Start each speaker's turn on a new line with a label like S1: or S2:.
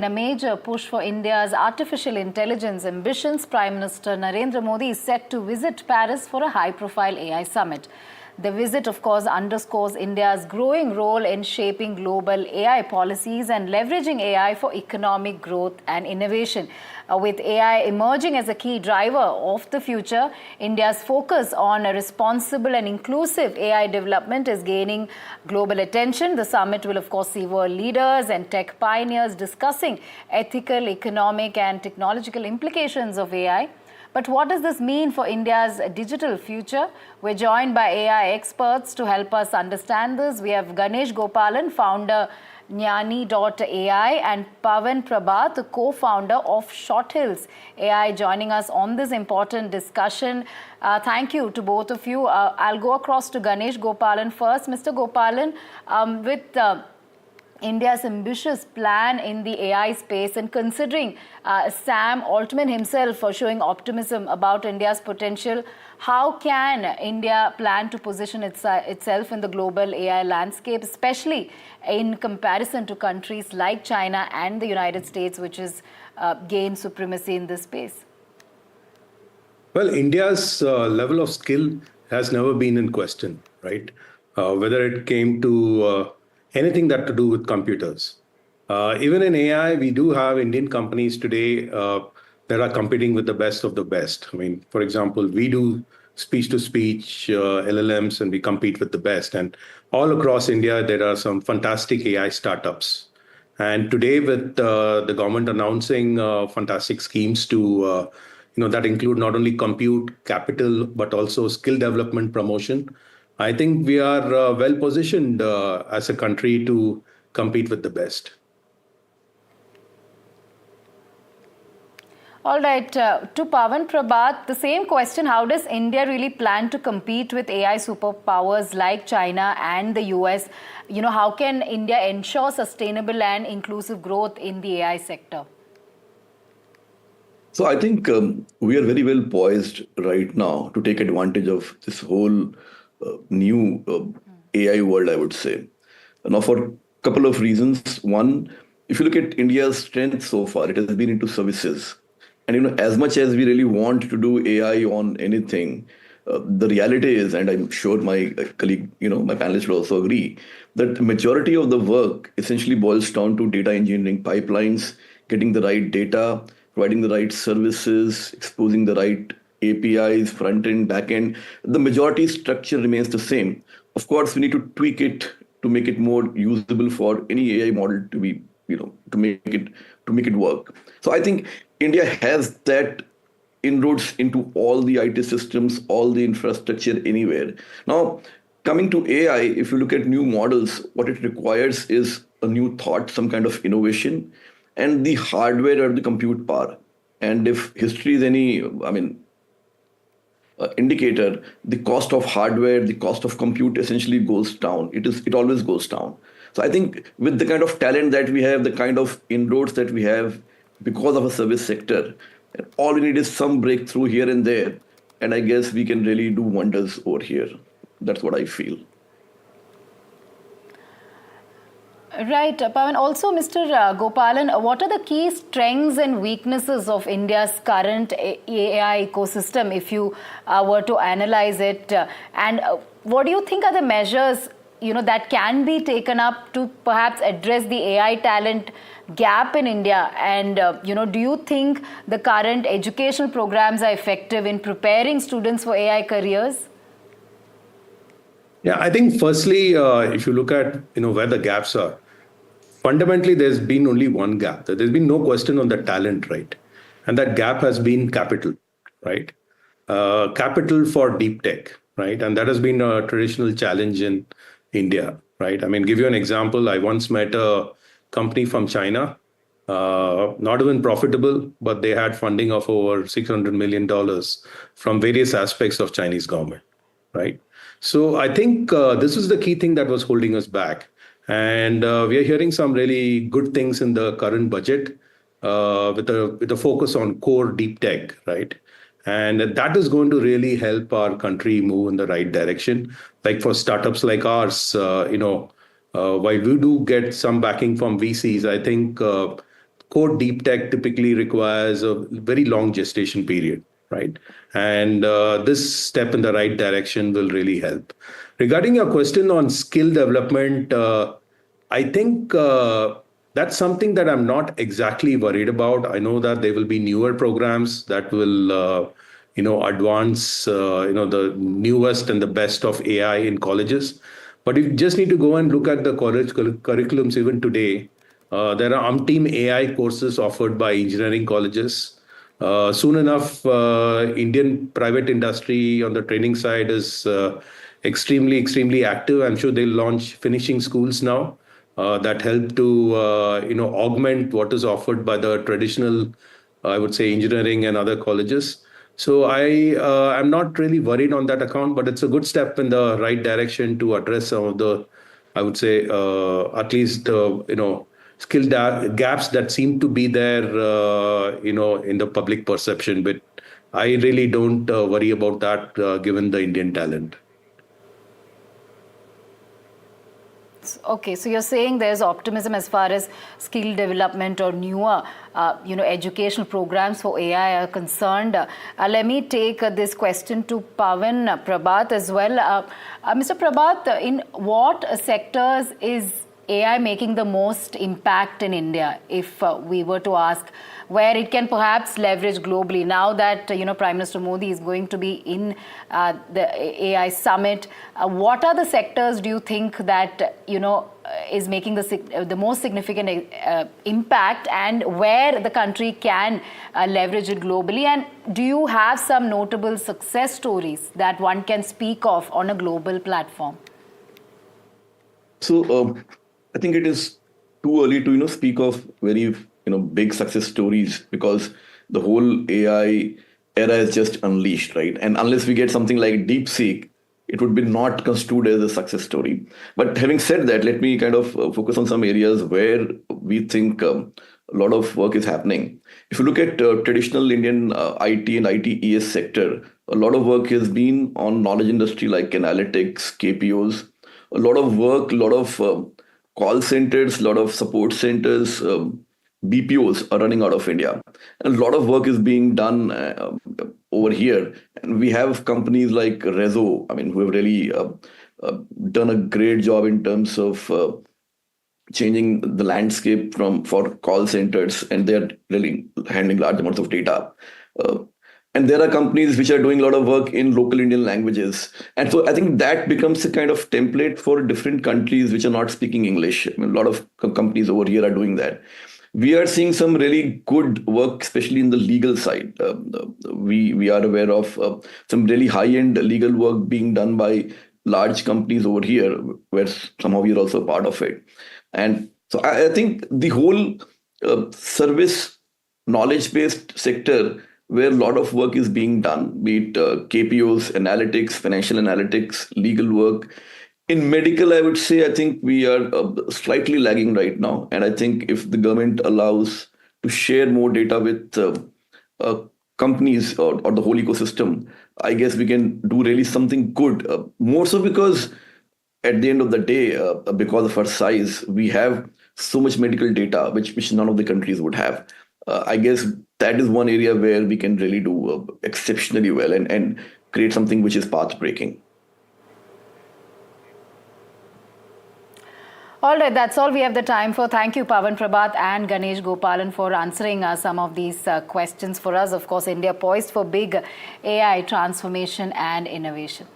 S1: In a major push for India's artificial intelligence ambitions, Prime Minister Narendra Modi is set to visit Paris for a high-profile AI summit. The visit, of course, underscores India's growing role in shaping global AI policies and leveraging AI for economic growth and innovation. With AI emerging as a key driver of the future, India's focus on a responsible and inclusive AI development is gaining global attention. The summit will, of course, see world leaders and tech pioneers discussing ethical, economic, and technological implications of AI. But what does this mean for India's digital future? We're joined by AI experts to help us understand this. We have Ganesh Gopalan, founder Jnani.ai, and Pavan Prabhat, the co-founder of Shorthills AI, joining us on this important discussion. Thank you to both of you. I'll go across to Ganesh Gopalan first. Mr. Gopalan, with India's ambitious plan in the AI space and considering Sam Altman himself for showing optimism about India's potential, how can India plan to position itself in the global AI landscape, especially in comparison to countries like China and the United States, which has gained supremacy in this space?
S2: Well, India's level of skill has never been in question, right? Whether it came to anything that to do with computers. Even in AI, we do have Indian companies today that are competing with the best of the best. I mean, for example, we do speech-to-speech LLMs, and we compete with the best. And all across India, there are some fantastic AI startups. And today, with the government announcing fantastic schemes to, that include not only compute capital, but also skill development promotion, I think we are well positioned as a country to compete with the best.
S1: All right, to Pavan Prabhat, the same question: how does India really plan to compete with AI superpowers like China and the US? How can India ensure sustainable and inclusive growth in the AI sector?
S3: So I think we are very well poised right now to take advantage of this whole new AI world, I would say. Now, for a couple of reasons. One, if you look at India's strength so far, it has been into services. And as much as we really want to do AI on anything, the reality is, and I'm sure my colleague, my panelists will also agree, that the majority of the work essentially boils down to data engineering pipelines, getting the right data, providing the right services, exposing the right APIs, front end, back end. The majority structure remains the same. Of course, we need to tweak it to make it more usable for any AI model to be, to make it work. So I think India has that inroads into all the IT systems, all the infrastructure anywhere. Now, coming to AI, if you look at new models, what it requires is a new thought, some kind of innovation, and the hardware or the compute power. And if history is any, indicator, the cost of hardware, the cost of compute essentially goes down. It always goes down. So I think with the kind of talent that we have, the kind of inroads that we have because of a service sector, all we need is some breakthrough here and there. And I guess we can really do wonders over here. That's what I feel.
S1: Right, Pavan. Also, Mr. Gopalan, what are the key strengths and weaknesses of India's current AI ecosystem, if you were to analyze it? And what do you think are the measures, that can be taken up to perhaps address the AI talent gap in India? And, do you think the current educational programs are effective in preparing students for AI careers?
S2: Yeah, I think firstly, if you look at where the gaps are, fundamentally there's been only one gap. There's been no question on the talent, right? And that gap has been capital, right? Capital for deep tech, right? And that has been a traditional challenge in India, right? I mean, give you an example. I once met a company from China, not even profitable, but they had funding of over $600 million from various aspects of Chinese government, right? So I think this is the key thing that was holding us back. And we are hearing some really good things in the current budget with a focus on core deep tech, right? And that is going to really help our country move in the right direction. Like for startups like ours, while we do get some backing from VCs, I think core deep tech typically requires a very long gestation period, right? And this step in the right direction will really help. Regarding your question on skill development, I think that's something that I'm not exactly worried about. I know that there will be newer programs that will, advance, the newest and the best of AI in colleges. But you just need to go and look at the college curriculums even today. There are umpteen AI courses offered by engineering colleges. Soon enough, Indian private industry on the training side is extremely active. I'm sure they'll launch finishing schools now that help to augment what is offered by the traditional, I would say, engineering and other colleges. So I'm not really worried on that account, but it's a good step in the right direction to address some of the, I would say, at least skill gaps that seem to be there, in the public perception. But I really don't worry about that, given the Indian talent.
S1: Okay, so you're saying there's optimism as far as skill development or newer, educational programs for AI are concerned. Let me take this question to Pawan Prabhat as well. Mr. Prabhat, in what sectors is AI making the most impact in India, if we were to ask, where it can perhaps leverage globally now that Prime Minister Modi is going to be in the AI summit? What are the sectors do you think that is making the most significant impact, and where the country can leverage it globally? And do you have some notable success stories that one can speak of on a global platform?
S3: So I think it is too early to speak of very big success stories, because the whole AI era is just unleashed, right? And unless we get something like DeepSeek, it would be not construed as a success story. But having said that, let me kind of focus on some areas where we think a lot of work is happening. If you look at traditional Indian IT and ITES sector, a lot of work has been on knowledge industry like analytics, KPOs, a lot of work, a lot of call centers, a lot of support centers, BPOs are running out of India. And a lot of work is being done over here. And we have companies like Rezo, who have really done a great job in terms of changing the landscape for call centers, and they're really handling large amounts of data. And there are companies which are doing a lot of work in local Indian languages. And so I think that becomes a kind of template for different countries which are not speaking English. A lot of companies over here are doing that. We are seeing some really good work, especially in the legal side. We are aware of some really high-end legal work being done by large companies over here, where somehow we are also part of it. And so I think the whole service knowledge-based sector, where a lot of work is being done, be it KPOs, analytics, financial analytics, legal work. In medical, I would say, I think we are slightly lagging right now. And I think if the government allows to share more data with companies or the whole ecosystem, I guess we can do really something good. More so because at the end of the day, because of our size, we have so much medical data, which none of the countries would have. I guess that is one area where we can really do exceptionally well and create something which is path-breaking.
S1: All right, that's all we have the time for. Thank you, Pawan Prabhat and Ganesh Gopalan, for answering some of these questions for us. Of course, India poised for big AI transformation and innovation.